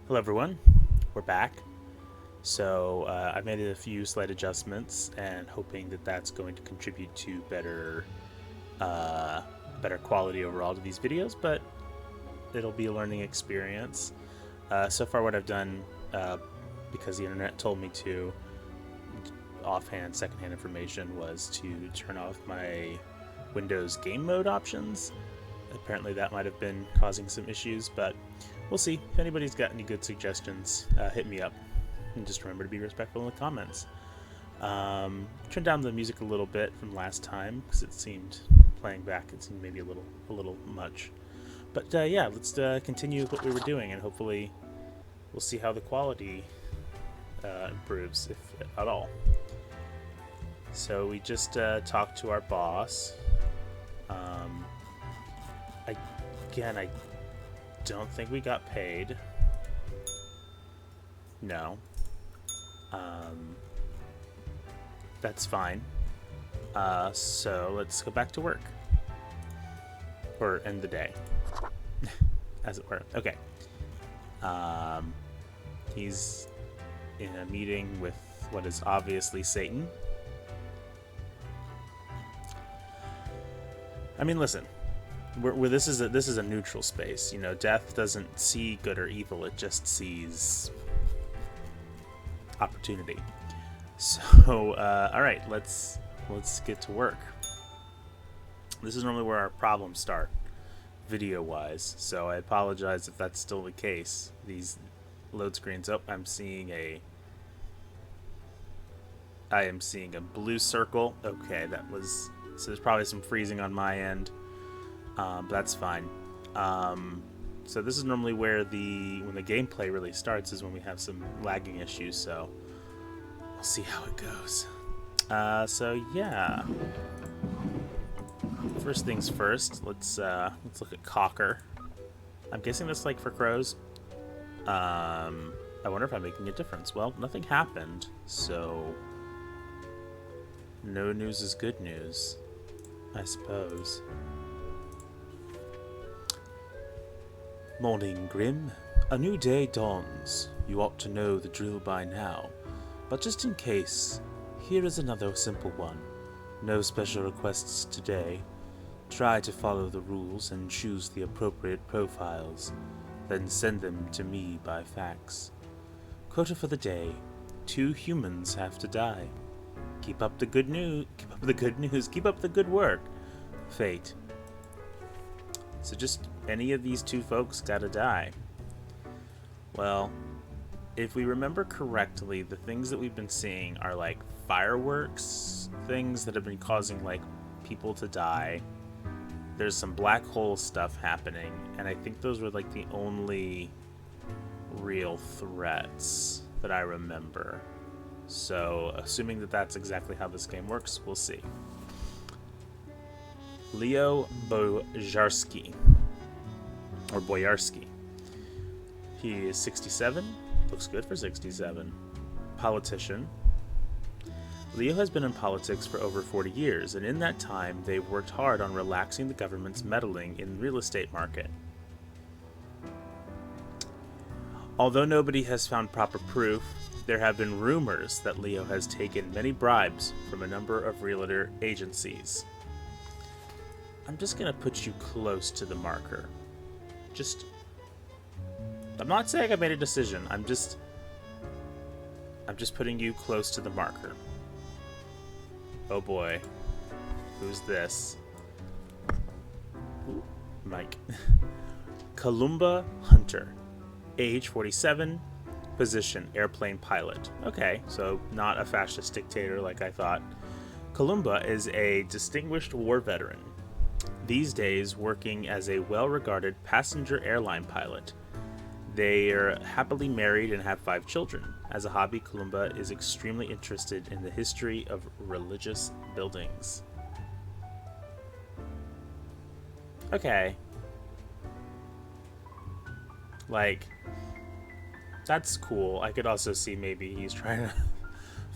Hello everyone, we're back. I made a few slight adjustments and hoping that that's going to contribute to uh, better quality overall to these videos, but it'll be a learning experience. So far what I've done, because the internet told me to, offhand, secondhand information, was to turn off my Windows game mode options. Apparently that might have been causing some issues, but we'll see. If anybody's got any good suggestions, hit me up. And just remember to be respectful in the comments. Turn down the music a little bit from last time because it seemed, playing back, it seemed maybe a little much. But yeah, let's continue what we were doing, and hopefully we'll see how the quality improves, if at all. So we just talked to our boss. Um, I don't think we got paid. No. Um, that's fine. So let's go back to work. Or end the day, as it were. Okay. He's in a meeting with what is obviously Satan. I mean, listen. This is a neutral space. You know, death doesn't see good or evil; it just sees opportunity. So, all right, let's get to work. This is normally where our problems start, video-wise. So I apologize if that's still the case. These load screens. Oh, I am seeing a blue circle. Okay, so there's probably some freezing on my end. But that's fine. So this is normally where when the gameplay really starts, is when we have some lagging issues. So we'll see how it goes. So yeah. First things first. Let's look at Cocker. I'm guessing that's like for crows. I wonder if I'm making a difference. Well, nothing happened, so no news is good news, I suppose. Morning, Grim. A new day dawns. You ought to know the drill by now. But just in case, here is another simple one. No special requests today. Try to follow the rules and choose the appropriate profiles. Then send them to me by fax. Quota for the day. 2 humans have to die. Keep up the good news. Keep up the good news. Keep up the good work. Fate. So just any of these 2 folks gotta die. Well, if we remember correctly, the things that we've been seeing are like fireworks, things that have been causing like people to die. There's some black hole stuff happening, and I think those were like the only real threats that I remember. So, assuming that that's exactly how this game works, we'll see. Leo Boyarsky, or Boyarsky. He is 67, looks good for 67. Politician. Leo has been in politics for over 40 years, and in that time, they've worked hard on relaxing the government's meddling in the real estate market. Although nobody has found proper proof, there have been rumors that Leo has taken many bribes from a number of realtor agencies. I'm just going to put you close to the marker. I'm not saying I made a decision. I'm just putting you close to the marker. Oh boy. Who's this? Ooh, Mike. Columba Hunter. Age 47. Position airplane pilot. Okay, so not a fascist dictator like I thought. Columba is a distinguished war veteran, these days working as a well-regarded passenger airline pilot. They are happily married and have 5 children. As a hobby, Columba is extremely interested in the history of religious buildings. Okay. Like, that's cool. I could also see maybe he's trying to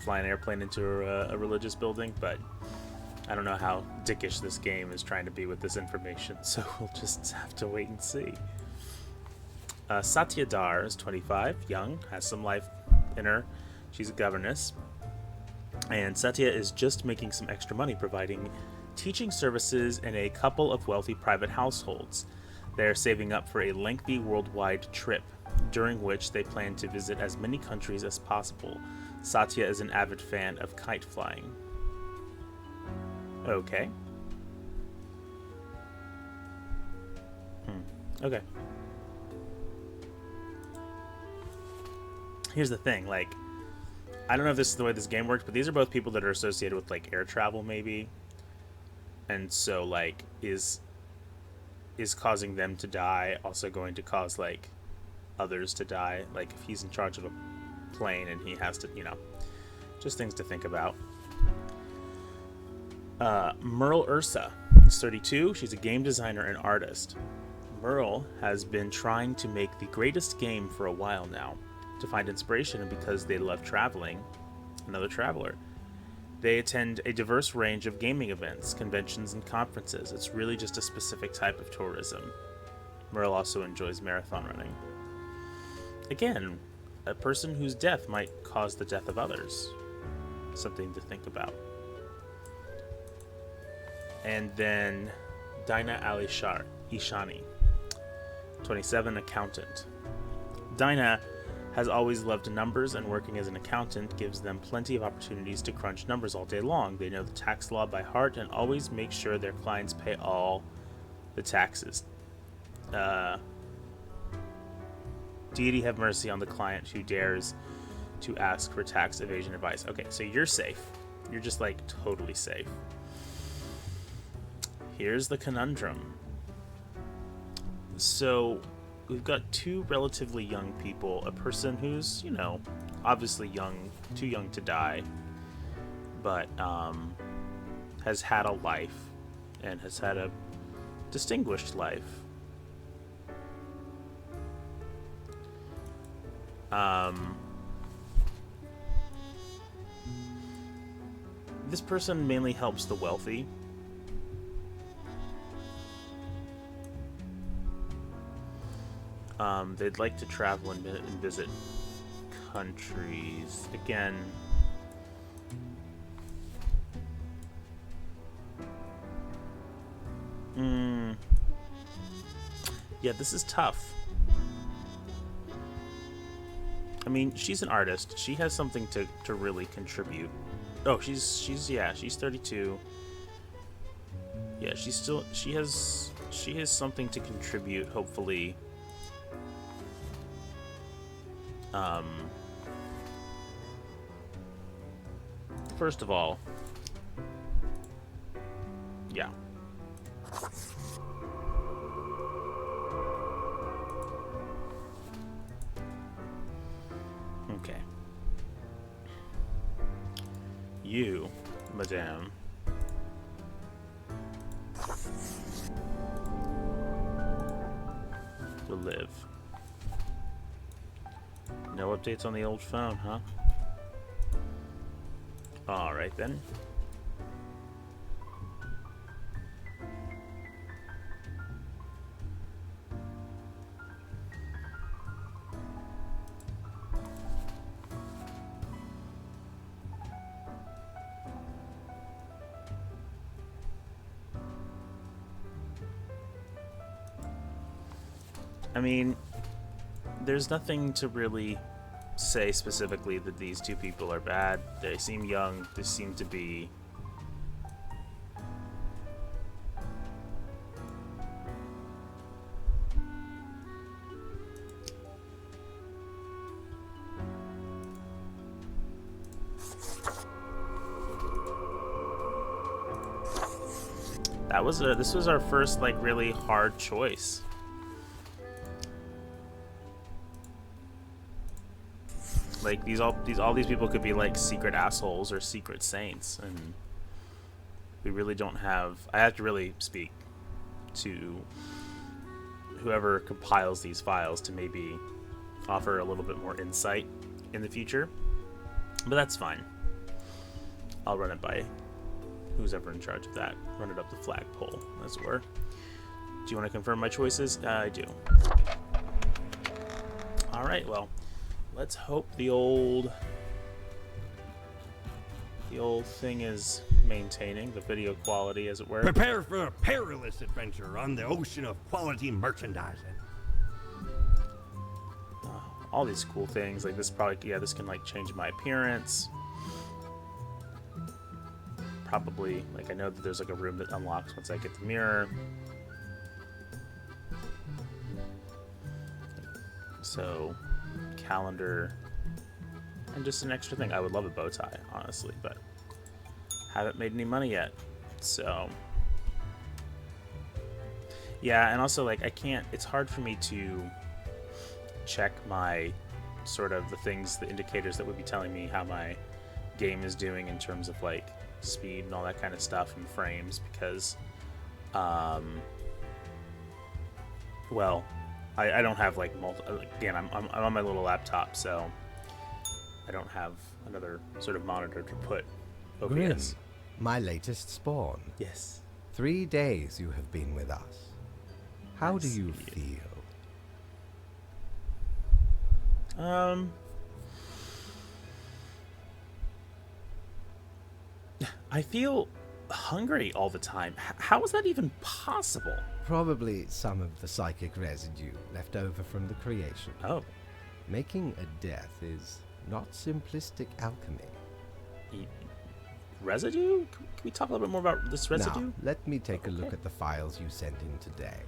fly an airplane into a religious building, but I don't know how dickish this game is trying to be with this information, so we'll just have to wait and see. Satya Dar is 25, young, has some life in her. She's a governess. And Satya is just making some extra money providing teaching services in a couple of wealthy private households. They are saving up for a lengthy worldwide trip, during which they plan to visit as many countries as possible. Satya is an avid fan of kite flying. Okay. Okay. Here's the thing, like, I don't know if this is the way this game works, but these are both people that are associated with, like, air travel, maybe. And so, like, is causing them to die also going to cause, like, others to die? Like, if he's in charge of a plane and he has to, just things to think about. Merle Ursa is 32. She's a game designer and artist. Merle has been trying to make the greatest game for a while now. To find inspiration, and because they love traveling, another traveler, they attend a diverse range of gaming events, conventions, and conferences. It's really just a specific type of tourism. Merle also enjoys marathon running. Again, a person whose death might cause the death of others. Something to think about. And then Dinah Ali Ishani, 27, accountant. Dinah has always loved numbers, and working as an accountant gives them plenty of opportunities to crunch numbers all day long. They know the tax law by heart and always make sure their clients pay all the taxes. Deity have mercy on the client who dares to ask for tax evasion advice. Okay, so you're safe. You're just, like, totally safe. Here's the conundrum. So we've got two relatively young people, a person who's, obviously young, too young to die, but has had a life and has had a distinguished life. This person mainly helps the wealthy. They'd like to travel and visit countries. Again, yeah, this is tough. I mean, she's an artist. She has something to really contribute. Oh, she's 32. Yeah, she has something to contribute, hopefully. First of all, yeah. Okay. You, madame, will live. No updates on the old phone, huh? Alright then. I mean, there's nothing to really say specifically that these two people are bad. They seem young. They seem to be this was our first, like, really hard choice. Like, all these people could be, like, secret assholes or secret saints, and we really don't have... I have to really speak to whoever compiles these files to maybe offer a little bit more insight in the future, but that's fine. I'll run it by who's ever in charge of that. Run it up the flagpole, as it were. Do you want to confirm my choices? I do. All right, well, let's hope the old thing is maintaining the video quality, as it were. Prepare for a perilous adventure on the ocean of quality merchandising. All these cool things, like this probably, this can like change my appearance. Probably, like I know that there's like a room that unlocks once I get the mirror. So, calendar, and just an extra thing. I would love a bow tie, honestly, but haven't made any money yet. So, yeah, and also like I can't. It's hard for me to check my sort of the indicators that would be telling me how my game is doing in terms of like speed and all that kind of stuff and frames, because well, I don't have like again, I'm on my little laptop, so I don't have another sort of monitor to put OBS. Grim, my latest spawn. Yes. 3 days you have been with us. How do you feel? I feel hungry all the time. How is that even possible? Probably some of the psychic residue left over from the creation. Oh. Making a death is not simplistic alchemy. Residue? Can we talk a little bit more about this residue? Now, let me take a look at the files you sent in today.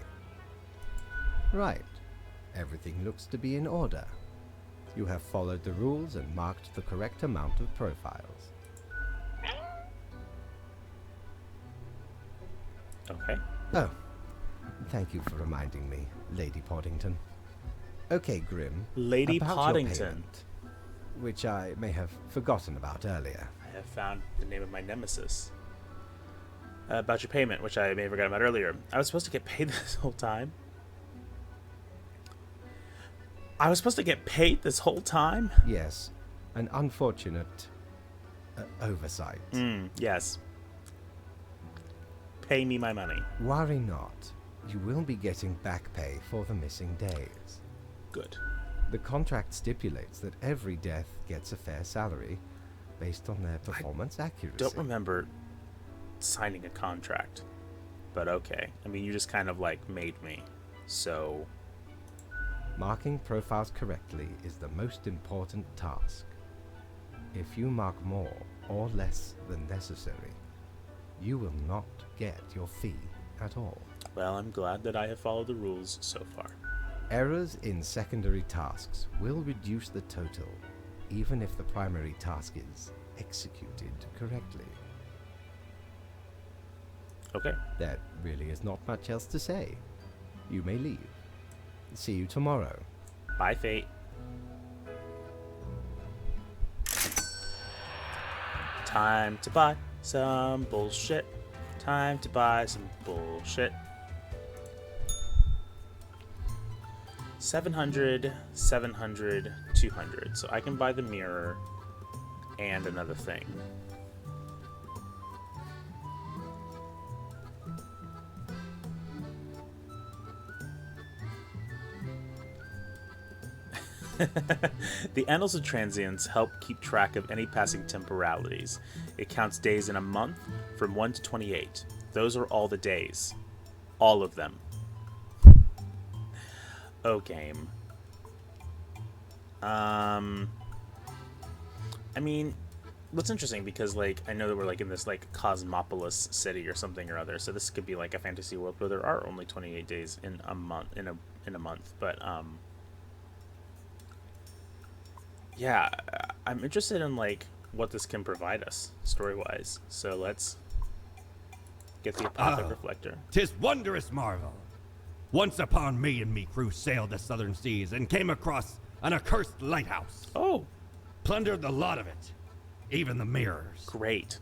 Right. Everything looks to be in order. You have followed the rules and marked the correct amount of profiles. Okay. Oh, thank you for reminding me, Lady Poddington. Okay, Grim. Lady about your Poddington. payment, which I may have forgotten about earlier. I have found the name of my nemesis. About your payment, which I may have forgotten about earlier. I was supposed to get paid this whole time? I was supposed to get paid this whole time? Yes, an unfortunate oversight. Yes. Pay me my money. Worry not. You will be getting back pay for the missing days. Good. The contract stipulates that every death gets a fair salary based on their performance accuracy. Don't remember signing a contract, but okay. I mean, you just kind of like made me, so... Marking profiles correctly is the most important task. If you mark more or less than necessary, you will not get your fee at all. Well, I'm glad that I have followed the rules so far. Errors in secondary tasks will reduce the total, even if the primary task is executed correctly. Okay. There really is not much else to say. You may leave. See you tomorrow. Bye, Fate. Time to buy some bullshit. Time to buy some bullshit. 700, 700, 200. So I can buy the mirror and another thing. The Annals of Transience help keep track of any passing temporalities. It counts days in a month from 1 to 28. Those are all the days. All of them. Oh, game. I mean, what's interesting, because, like, I know that we're, like, in this, like, Cosmopolis city or something or other, so this could be, like, a fantasy world where there are only 28 days in a month, in a month, but, yeah, I'm interested in, like, what this can provide us, story-wise. So let's get the Apothic Reflector. 'Tis wondrous marvel. Once upon me and me crew sailed the southern seas and came across an accursed lighthouse. Oh, Plundered the lot of it, even the mirrors. great.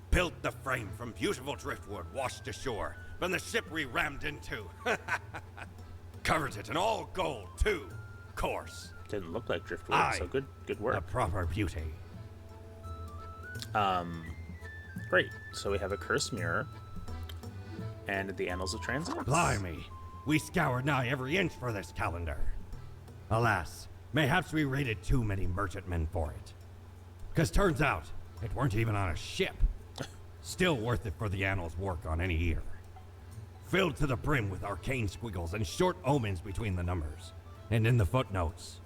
Built the frame from beautiful driftwood washed ashore from the ship we rammed into. Covered it in all gold, too, course. Didn't look like driftwood, Aye. so good A work. proper beauty. Great. So we have a cursed mirror and the Annals of Transience. Blimey, we scoured nigh every inch for this calendar. Alas, Mayhaps we raided too many merchantmen for it. 'Cause turns out, it weren't even on a ship. Still worth it for the annals' work on any year. Filled to the brim with arcane squiggles and short omens between the numbers. And in the footnotes.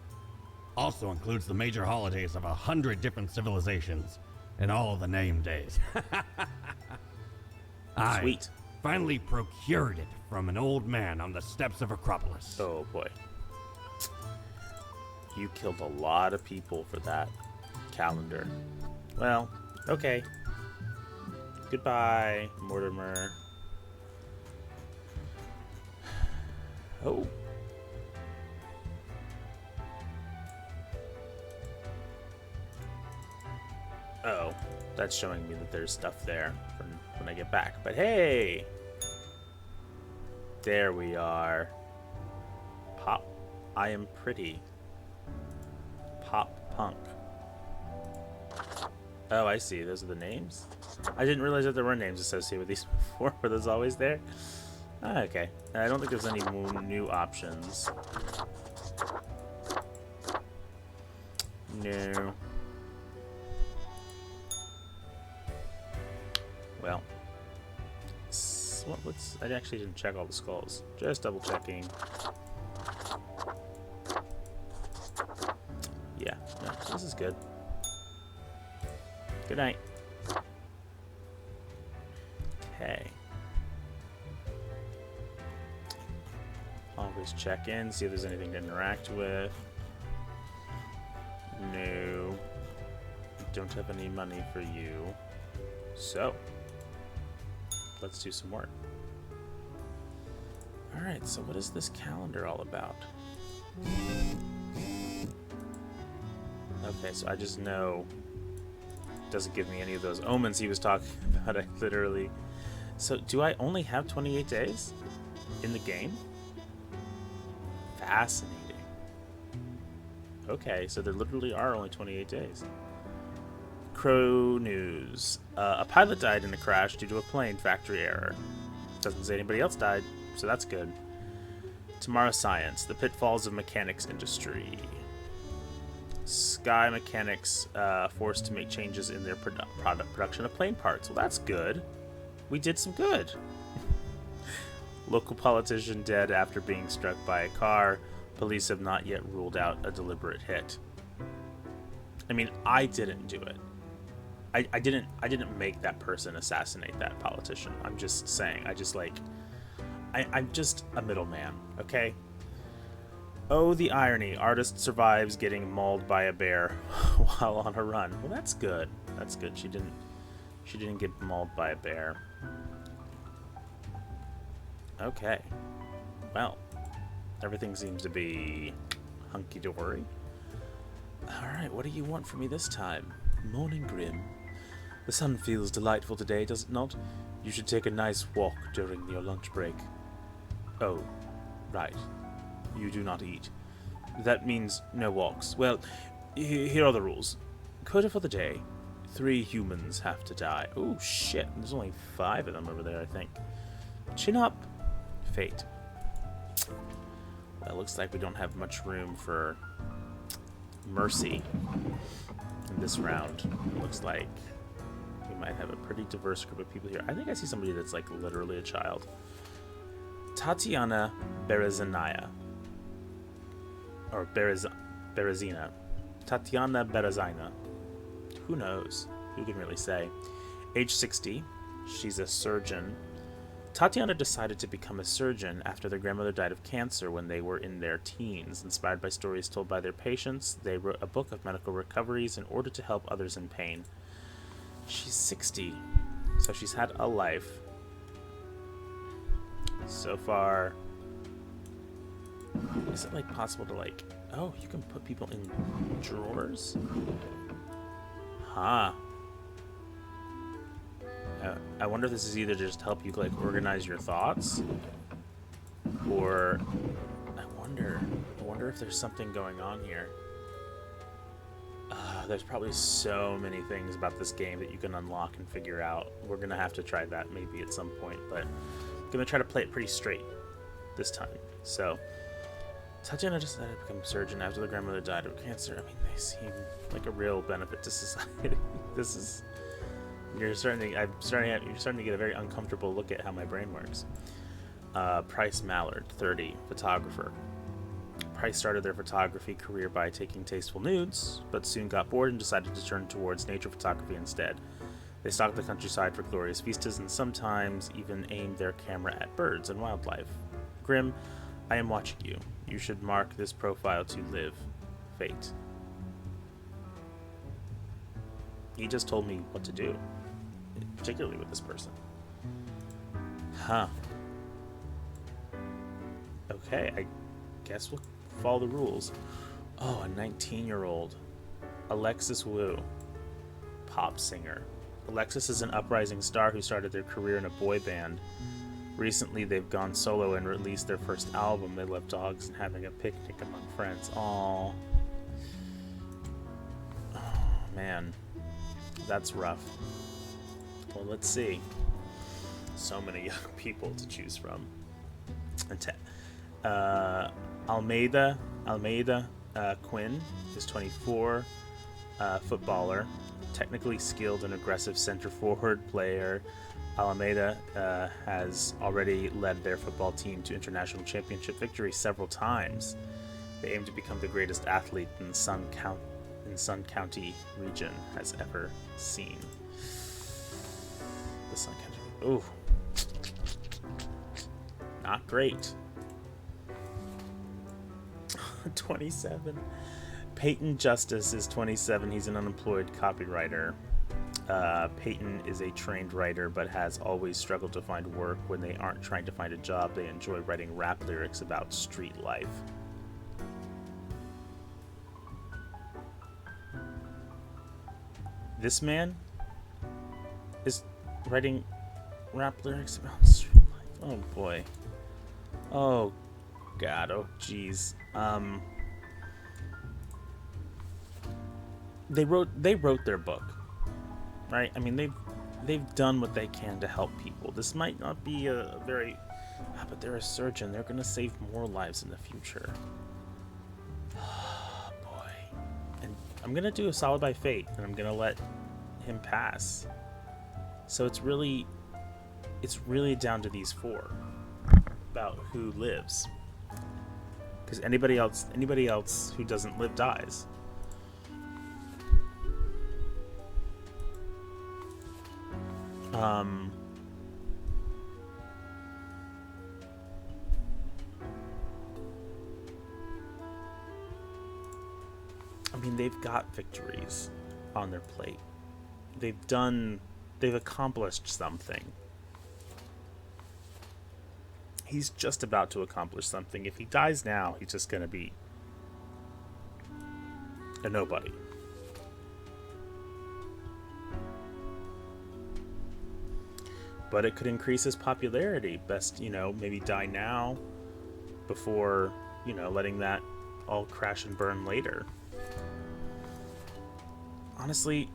Also includes the major holidays of 100 different civilizations. And all of the name days. I Sweet. finally procured it from an old man on the steps of Acropolis. Oh boy. You killed a lot of people for that calendar. Well, okay. Goodbye, Mortimer. Oh. Oh, that's showing me that there's stuff there when I get back. But hey! There we are. Pop. I am pretty. Pop punk. Oh, I see. Those are the names. I didn't realize that there were names associated with these before. Were those always there? Ah, okay. I don't think there's any new options. No. Well. What's... I actually didn't check all the skulls. Just double checking. Yeah, no, this is good. Good night. Okay. Always check in, see if there's anything to interact with. No. Don't have any money for you. So, let's do some work. Alright, so what is this calendar all about? Okay, so I just know it doesn't give me any of those omens he was talking about. I literally... So, do I only have 28 days in the game? Fascinating. Okay, so there literally are only 28 days. Crow news. A pilot died in a crash due to a plane factory error. Doesn't say anybody else died, so that's good. Tomorrow Science. The pitfalls of mechanics industry. Sky Mechanics forced to make changes in their production of plane parts. Well, that's good. We did some good. Local politician dead after being struck by a car. Police have not yet ruled out a deliberate hit. I mean, I didn't do it. I didn't make that person assassinate that politician. I'm just saying. I'm just a middleman, okay? Oh, the irony. Artist survives getting mauled by a bear while on a run. Well, that's good. That's good. She didn't get mauled by a bear. Okay. Well, everything seems to be hunky-dory. Alright, what do you want from me this time? Morning Grim. The sun feels delightful today, does it not? You should take a nice walk during your lunch break. Oh, right. You do not eat. That means no walks. Well, here are the rules. Quota for the day. 3 humans have to die. Oh, shit. There's only 5 of them over there, I think. Chin up. Fate. Well, looks like we don't have much room for mercy in this round. It looks like we might have a pretty diverse group of people here. I think I see somebody that's like literally a child. Tatiana Berezina. Or Berezina. Tatiana Berezina. Who knows? Who can really say? Age 60. She's a surgeon. Tatiana decided to become a surgeon after their grandmother died of cancer when they were in their teens. Inspired by stories told by their patients, they wrote a book of medical recoveries in order to help others in pain. She's 60, so she's had a life. So far, is it like possible to like, oh, you can put people in drawers? Huh. I wonder if this is either just to help you like organize your thoughts, or I wonder if there's something going on here. There's probably so many things about this game that you can unlock and figure out. We're gonna have to try that maybe at some point, but I'm gonna try to play it pretty straight this time. So, Tatiana decided to become a surgeon after their grandmother died of cancer. I mean, they seem like a real benefit to society. This is... You're starting to get a very uncomfortable look at how my brain works. Price Mallard, 30, photographer. Price started their photography career by taking tasteful nudes, but soon got bored and decided to turn towards nature photography instead. They stalked the countryside for glorious vistas and sometimes even aimed their camera at birds and wildlife. Grim, I am watching you. You should mark this profile to live. Fate. He just told me what to do, particularly with this person. Huh. Okay, I guess we'll follow the rules. Oh, a 19-year-old. Alexis Wu. Pop singer. Alexis is an uprising star who started their career in a boy band. Recently, they've gone solo and released their first album. They love dogs and having a picnic among friends. Aww. Oh, man. That's rough. Well, let's see. So many young people to choose from. Almeida Quinn is 24, footballer, technically skilled and aggressive center forward player. Alameda has already led their football team to international championship victory several times. They aim to become the greatest athlete in Sun County region has ever seen. The Sun County. Ooh. Not great. 27. Peyton Justice is 27. He's an unemployed copywriter. Peyton is a trained writer but has always struggled to find work. When they aren't trying to find a job, they enjoy writing rap lyrics about street life. This man is writing rap lyrics about street life. Oh boy. Oh god. Oh jeez. They wrote their book, right? I mean, they've done what they can to help people. This might not be a very, but they're a surgeon. They're gonna save more lives in the future. Oh boy. And I'm gonna do a solid by fate, and I'm gonna let him pass. So it's really down to these four about who lives. Because anybody else who doesn't live dies. I mean, they've got victories on their plate. They've accomplished something. He's just about to accomplish something. If he dies now, he's just gonna be a nobody. But it could increase his popularity. Best, maybe die now before, letting that all crash and burn later. Honestly,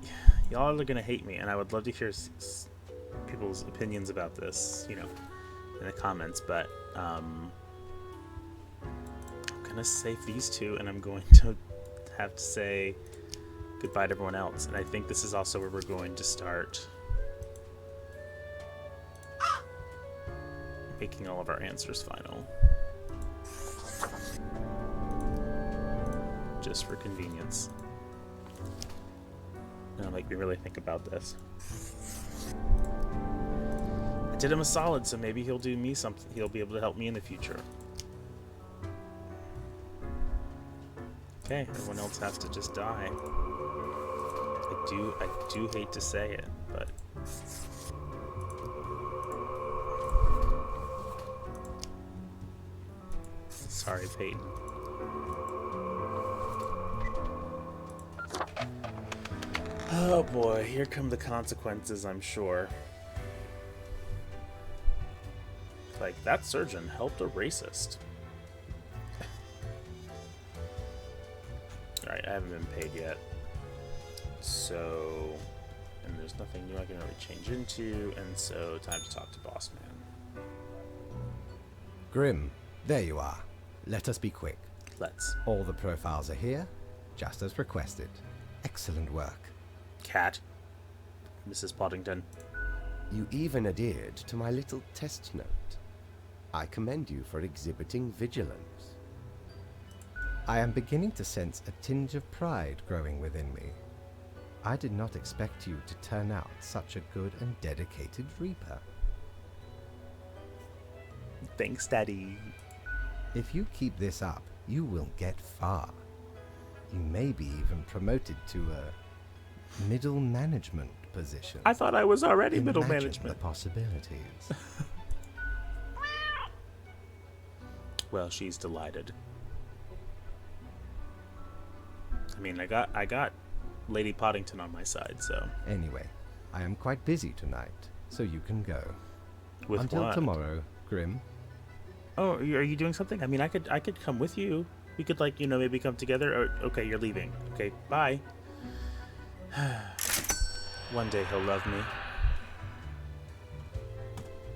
y'all are gonna hate me, and I would love to hear people's opinions about this, in the comments, but I'm gonna save these two, and I'm going to have to say goodbye to everyone else. And I think this is also where we're going to start making all of our answers final, just for convenience. And it'll make me really think about this. I did him a solid, so maybe he'll do me something. He'll be able to help me in the future. Okay, everyone else has to just die. I do hate to say it, but sorry, Peyton. Oh boy, here come the consequences, I'm sure. Like, that surgeon helped a racist. Alright, I haven't been paid yet. So, and there's nothing new I can really change into, and so time to talk to Boss Man. Grim, there you are. Let us be quick. pamphlets. All the profiles are here, just as requested. Excellent work. Cat. Mrs. Poddington. You even adhered to my little test note. I commend you for exhibiting vigilance. I am beginning to sense a tinge of pride growing within me. I did not expect you to turn out such a good and dedicated Reaper. Thanks, Daddy. If you keep this up, you will get far. You may be even promoted to a middle management position. I thought I was already middle Imagine management. the possibilities. Well, she's delighted. I mean, I got Lady Poddington on my side, so. Anyway, I am quite busy tonight, so you can go. With Until what? tomorrow, Grim. Oh, are you doing something? I mean, I could come with you. We could, like, maybe come together. Or, okay, you're leaving. Okay, bye. One day he'll love me.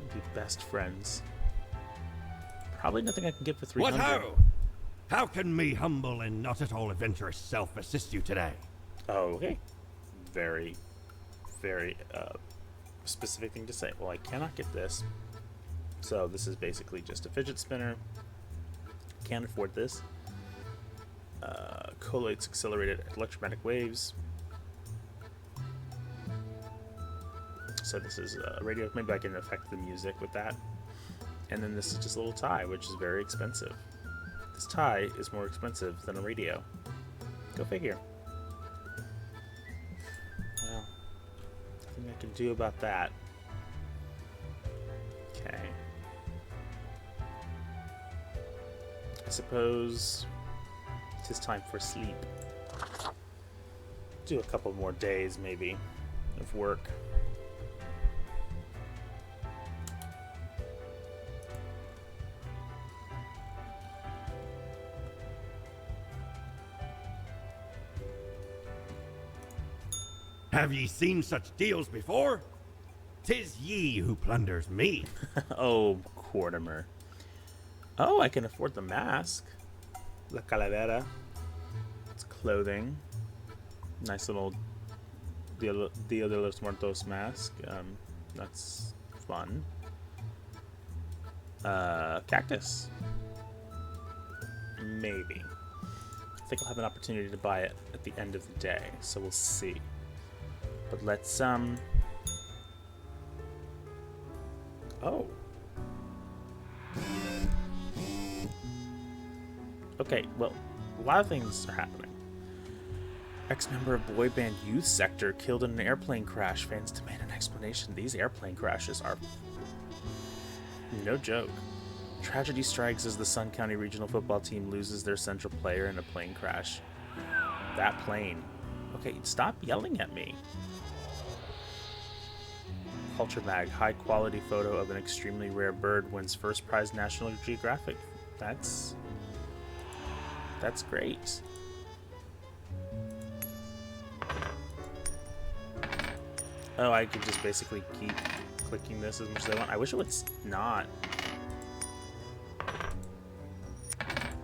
We'll be best friends. Probably nothing I can get for 300. What ho! How can me humble and not at all adventurous self assist you today? Oh, okay. Very, very specific thing to say. Well, I cannot get this. So this is basically just a fidget spinner. Can't afford this. Collates accelerated electromagnetic waves. So this is a radio. Maybe I can affect the music with that. And then this is just a little tie, which is very expensive. This tie is more expensive than a radio. Go figure. Well, nothing I can do about that. Okay. I suppose it is time for sleep. Do a couple more days, maybe, of work. Have ye seen such deals before? 'Tis ye who plunders me. Oh, Quartimer. Oh, I can afford the mask. La Calavera. It's clothing. Nice little Dia de los Muertos mask. That's fun. Cactus. Maybe. I think I'll have an opportunity to buy it at the end of the day, so we'll see. But let's, Oh. Okay, well, a lot of things are happening. Ex-member of boy band Youth Sector killed in an airplane crash. Fans demand an explanation. These airplane crashes are no joke. Tragedy strikes as the Sun County Regional Football Team loses their central player in a plane crash. That plane. Okay, stop yelling at me. Culture Mag, high quality photo of an extremely rare bird wins first prize National Geographic. That's great. Oh, I could just basically keep clicking this as much as I want. I wish it would not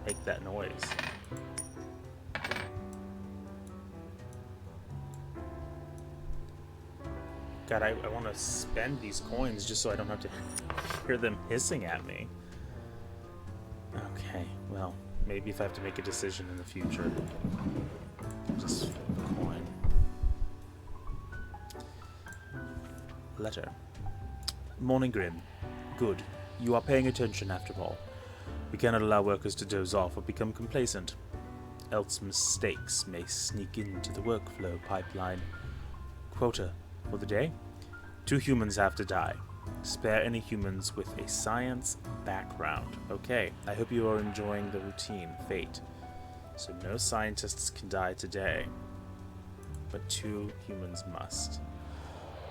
make that noise. God, I want to spend these coins just so I don't have to hear them hissing at me. Okay, well, maybe if I have to make a decision in the future, just flip a coin. Letter. Morning, Grim. Good. You are paying attention after all. We cannot allow workers to doze off or become complacent. Else mistakes may sneak into the workflow pipeline. Quota for the day? 2 humans have to die. Spare any humans with a science background. Okay, I hope you are enjoying the routine, Fate. So no scientists can die today, but 2 humans must.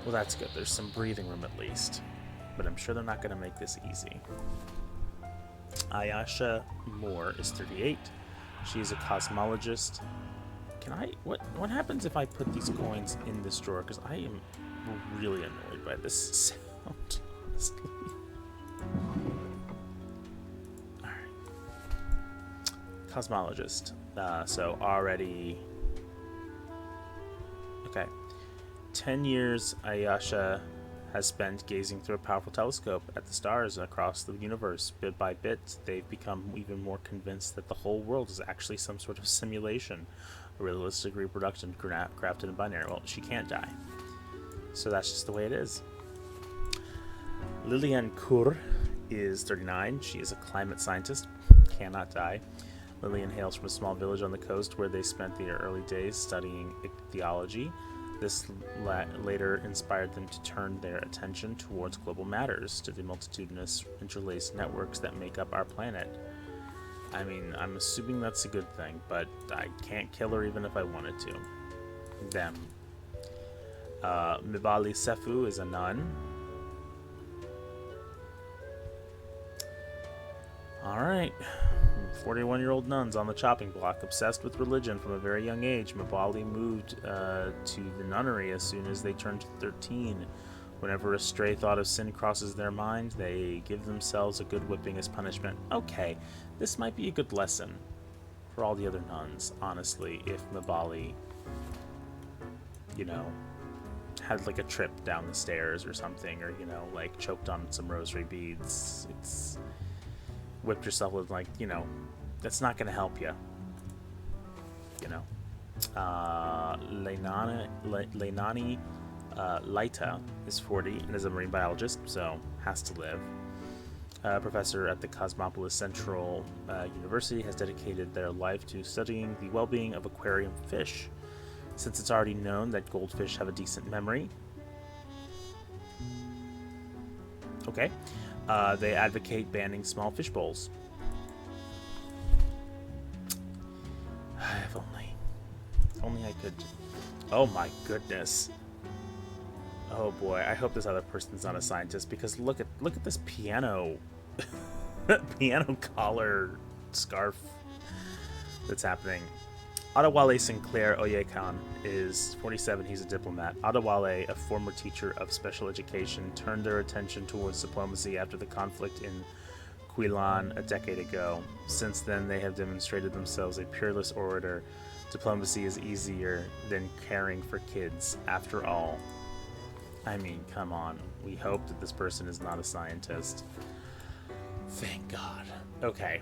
Well, that's good. There's some breathing room at least, but I'm sure they're not going to make this easy. Ayasha Moore is 38. She is a cosmologist. Can I... What happens if I put these coins in this drawer? Because I am really annoyed by this sound, honestly. Alright. Cosmologist. So already... Okay. 10 years Ayasha has spent gazing through a powerful telescope at the stars across the universe. Bit by bit, they've become even more convinced that the whole world is actually some sort of simulation, a realistic reproduction crafted in binary. Well, she can't die. So that's just the way it is. Lilian Kur is 39. She is a climate scientist. Cannot die. Lillian hails from a small village on the coast where they spent their early days studying ichthyology. This later inspired them to turn their attention towards global matters, to the multitudinous interlaced networks that make up our planet. I mean, I'm assuming that's a good thing, but I can't kill her even if I wanted to. Them. Mibali Sefu is a nun. Alright. 41-year-old nuns on the chopping block, obsessed with religion from a very young age. Mibali moved to the nunnery as soon as they turned 13. Whenever a stray thought of sin crosses their mind, they give themselves a good whipping as punishment. Okay, this might be a good lesson for all the other nuns, honestly, if Mibali, you know, had like a trip down the stairs or something, or, you know, like choked on some rosary beads. It's whipped yourself with, like, you know, that's not going to help you. You know. Leinani Laita is 40 and is a marine biologist, so has to live. Professor at the Cosmopolis Central University has dedicated their life to studying the well-being of aquarium fish. Since it's already known that goldfish have a decent memory. Okay. They advocate banning small fish bowls. If only I could. Oh my goodness. Oh boy, I hope this other person's not a scientist, because look at this piano piano collar scarf that's happening. Adewale Sinclair Oyekan is 47. He's a diplomat. Adewale, a former teacher of special education, turned their attention towards diplomacy after the conflict in Quilan a decade ago. Since then, they have demonstrated themselves a peerless orator. Diplomacy is easier than caring for kids, after all. I mean, come on. We hope that this person is not a scientist. Thank God. Okay.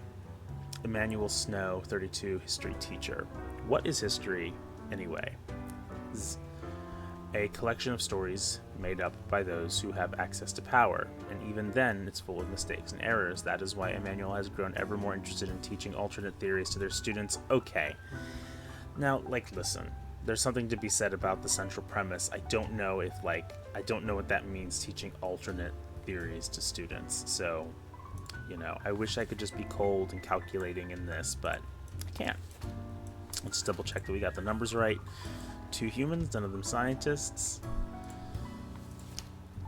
Emmanuel Snow, 32, history teacher. What is history, anyway? A collection of stories made up by those who have access to power, and even then, it's full of mistakes and errors. That is why Emmanuel has grown ever more interested in teaching alternate theories to their students. Okay. Now, like, listen. There's something to be said about the central premise. I don't know what that means, teaching alternate theories to students. So, you know, I wish I could just be cold and calculating in this, but I can't. Let's double check that we got the numbers right. 2 humans, none of them scientists.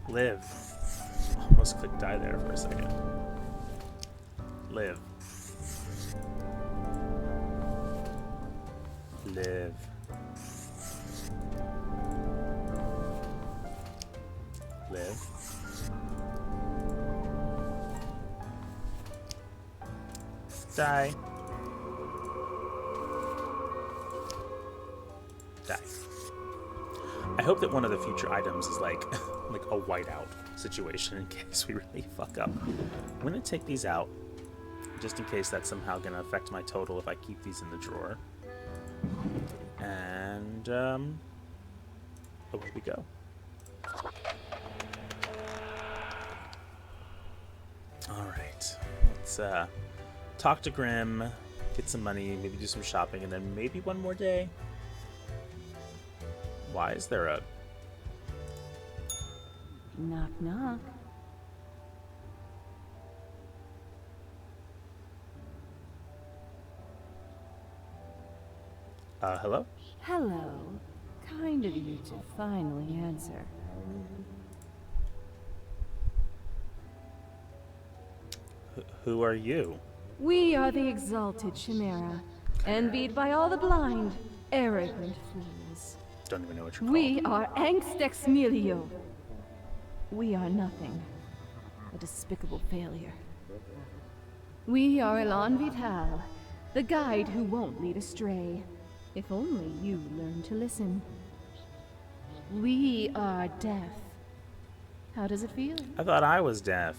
Live. Almost clicked die there for a second. Live. Live. Live. Die. Die. I hope that one of the future items is like like a whiteout situation in case we really fuck up. I'm gonna take these out just in case that's somehow gonna affect my total if I keep these in the drawer. And away we go. Alright. Let's talk to Grim, get some money, maybe do some shopping, and then maybe one more day. Why is there a... Knock, knock. Hello? Hello. Kind of you to finally answer. Who are you? We are the Exalted Chimera, envied by all the blind, arrogant fools. Don't even know what you're called. We are Angst Exmelio. We are nothing. A despicable failure. We are Elan Vital, The guide who won't lead astray. If only you learn to listen. We are deaf. How does it feel? I thought I was deaf.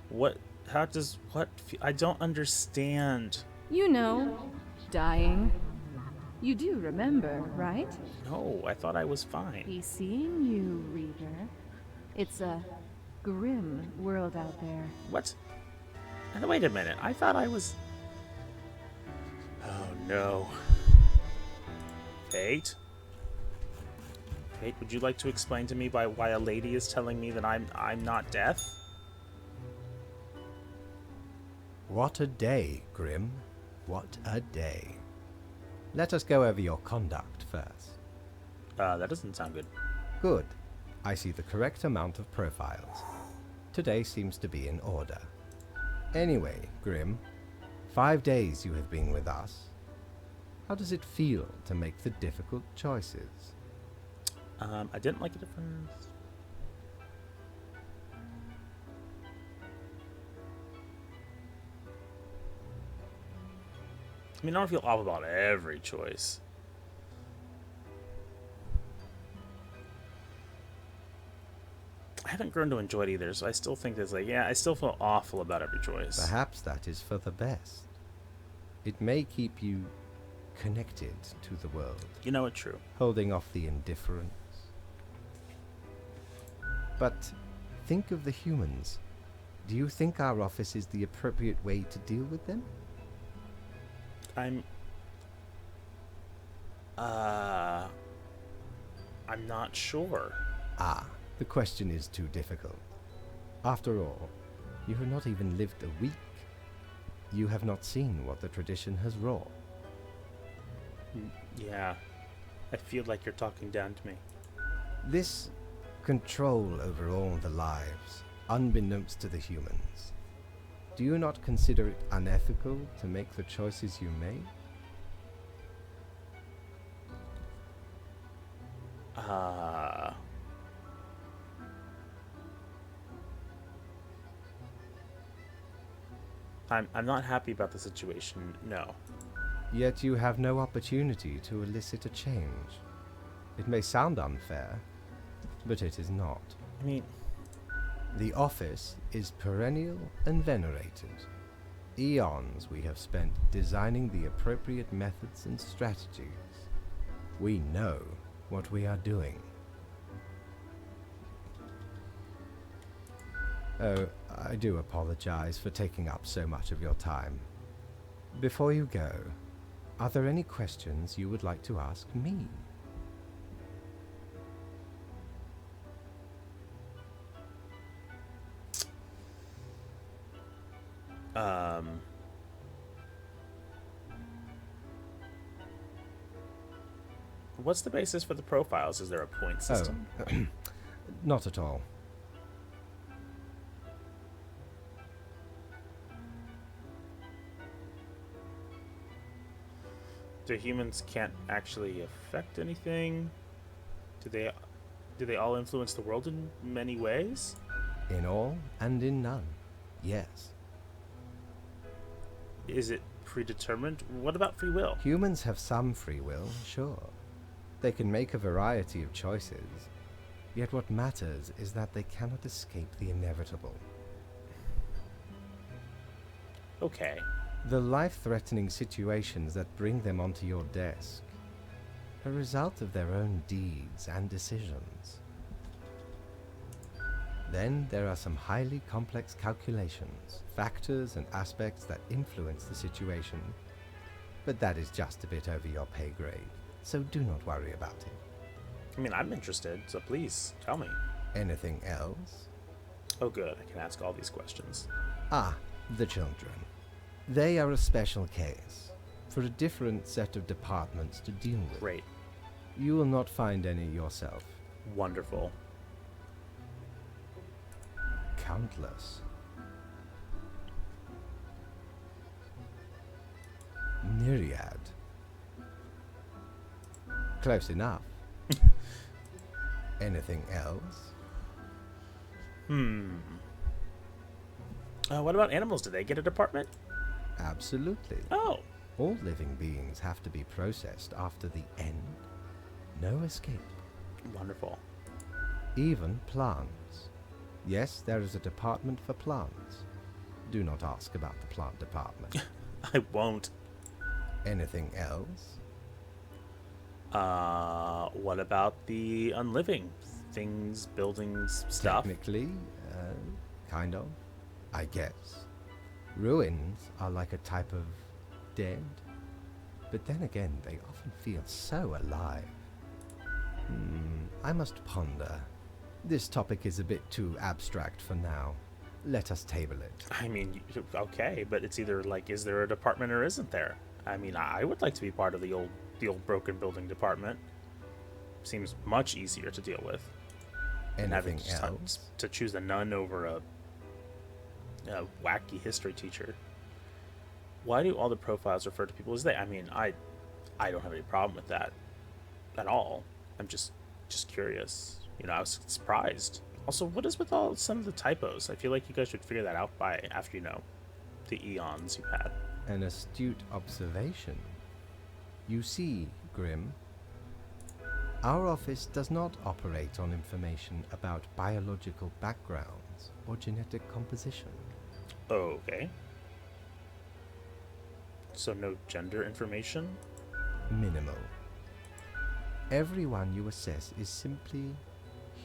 What? How does what? I don't understand. You know, dying. You do remember, right? No, I thought I was fine. He's seeing you, Reaver. It's a grim world out there. What? And wait a minute. I thought I was. Oh no. Fate? Fate, would you like to explain to me why a lady is telling me that I'm not deaf? What a day, Grim. What a day. Let us go over your conduct first. That doesn't sound good. Good. I see the correct amount of profiles. Today seems to be in order. Anyway, Grim, 5 days you have been with us. How does it feel to make the difficult choices? I didn't like it at first. I mean, I don't feel awful about every choice. I haven't grown to enjoy it either, so I still think there's like, yeah, I still feel awful about every choice. Perhaps that is for the best. It may keep you connected to the world, You know it's true. holding off the indifference. But think of the humans. Do you think our office is the appropriate way to deal with them? I'm not sure. Ah, the question is too difficult. After all, you have not even lived a week. You have not seen what the tradition has wrought. Yeah, I feel like you're talking down to me. This control over all the lives, unbeknownst to the humans. Do you not consider it unethical to make the choices you made? I'm not happy about the situation, no. Yet you have no opportunity to elicit a change. It may sound unfair, but it is not. I mean, The office is perennial and venerated. Eons we have spent designing the appropriate methods and strategies. We know what we are doing. Oh, I do apologize for taking up so much of your time. Before you go, are there any questions you would like to ask me? What's the basis for the profiles? Is there a point system? Oh, not at all. Do humans can't actually affect anything? Do they all influence the world in many ways? In all and in none, yes. Is it predetermined? What about free will? Humans have some free will, sure. They can make a variety of choices. Yet what matters is that they cannot escape the inevitable. Okay. The life-threatening situations that bring them onto your desk are a result of their own deeds and decisions. Then there are some highly complex calculations, factors and aspects that influence the situation. But that is just a bit over your pay grade, so do not worry about it. I mean, I'm interested, so please tell me. Anything else? Oh, good. I can ask all these questions. Ah, the children. They are a special case, for a different set of departments to deal with. Great. You will not find any yourself. Wonderful. Countless. Myriad. Close enough. Anything else? What about animals? Do they get a department? Absolutely. Oh, All living beings have to be processed after the end. No escape. wonderful. Even plants. Yes, there is a department for plants. Do not ask about the plant department. I won't. Anything else? What about the unliving? Things, buildings, stuff? Technically, kind of, I guess. Ruins are like a type of dead. But then again, they often feel so alive. I must ponder. This topic is a bit too abstract for now. Let us table it. I mean, okay, but it's either like, is there a department or isn't there? I mean, I would like to be part of the old broken building department. Seems much easier to deal with. And having Anything else? to choose a nun over a wacky history teacher. Why do all the profiles refer to people as they? I mean, I don't have any problem with that at all. I'm just curious. You know, I was surprised. Also, what is with some of the typos? I feel like you guys should figure that out after you know the eons you've had. An astute observation. You see, Grim, our office does not operate on information about biological backgrounds or genetic composition. Okay. So no gender information? Minimal. Everyone you assess is simply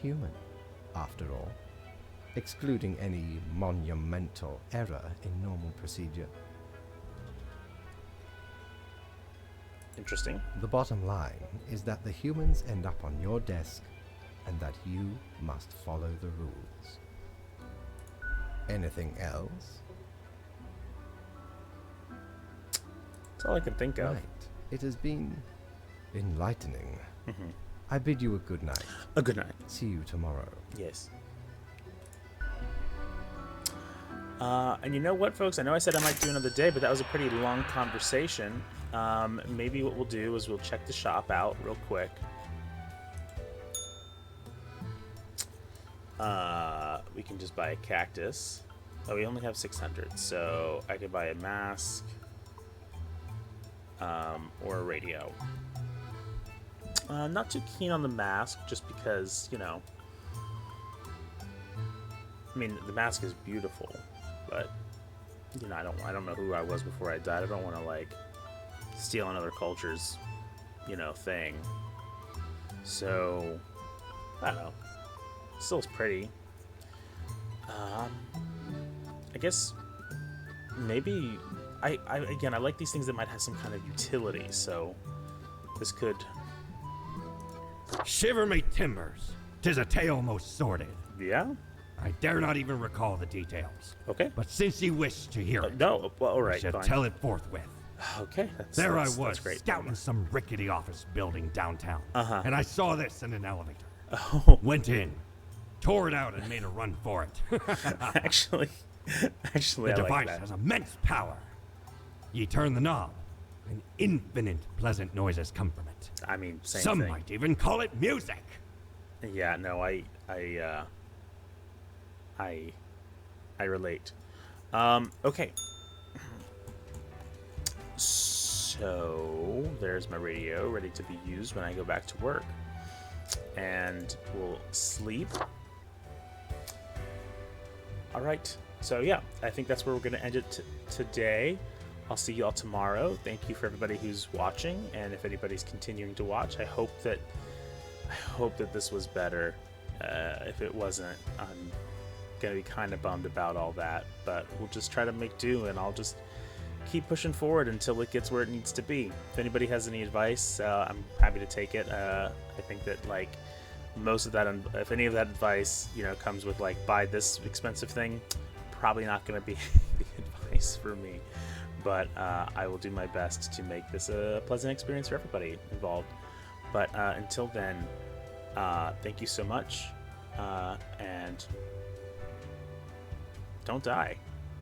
human, after all, excluding any monumental error in normal procedure. Interesting. The bottom line is that the humans end up on your desk and that you must follow the rules. Anything else? That's all I can think of. Right. It has been enlightening. Mhm. I bid you a good night. A good night. See you tomorrow. Yes. And you know what, folks? I know I said I might do another day, but that was a pretty long conversation. Maybe what we'll do is we'll check the shop out real quick. We can just buy a cactus. Oh, we only have 600, so I could buy a mask or a radio. Not too keen on the mask, just because, you know, I mean, the mask is beautiful, but you know, I don't know who I was before I died. I don't want to like steal another culture's, you know, thing. So I don't know. Still, it's pretty. I guess maybe I again, I like these things that might have some kind of utility. So this could. Shiver me timbers! 'Tis a tale most sordid. Yeah. I dare not even recall the details. Okay. But since ye wish to hear it, No. Well, all I right. shall Fine. tell it forthwith. Okay. There I that's was, great. scouting some rickety office building downtown. Uh-huh. And I saw this in an elevator. Oh, Went in, tore it out, and made a run for it. actually, The I like device that. has immense power. Ye turn the knob, and infinite pleasant noises come from it. I mean, same Some thing. might even call it music. Yeah, no, I relate. Okay. So there's my radio ready to be used when I go back to work, and we'll sleep. All right. So yeah, I think that's where we're gonna end it today. I'll see you all tomorrow. Thank you for everybody who's watching, and if anybody's continuing to watch, I hope that this was better. If it wasn't, I'm gonna be kind of bummed about all that, but we'll just try to make do, and I'll just keep pushing forward until it gets where it needs to be. If anybody has any advice, I'm happy to take it. I think that like most of that, if any of that advice, you know, comes with like buy this expensive thing, probably not gonna be the advice for me. But I will do my best to make this a pleasant experience for everybody involved. But until then, thank you so much, and don't die.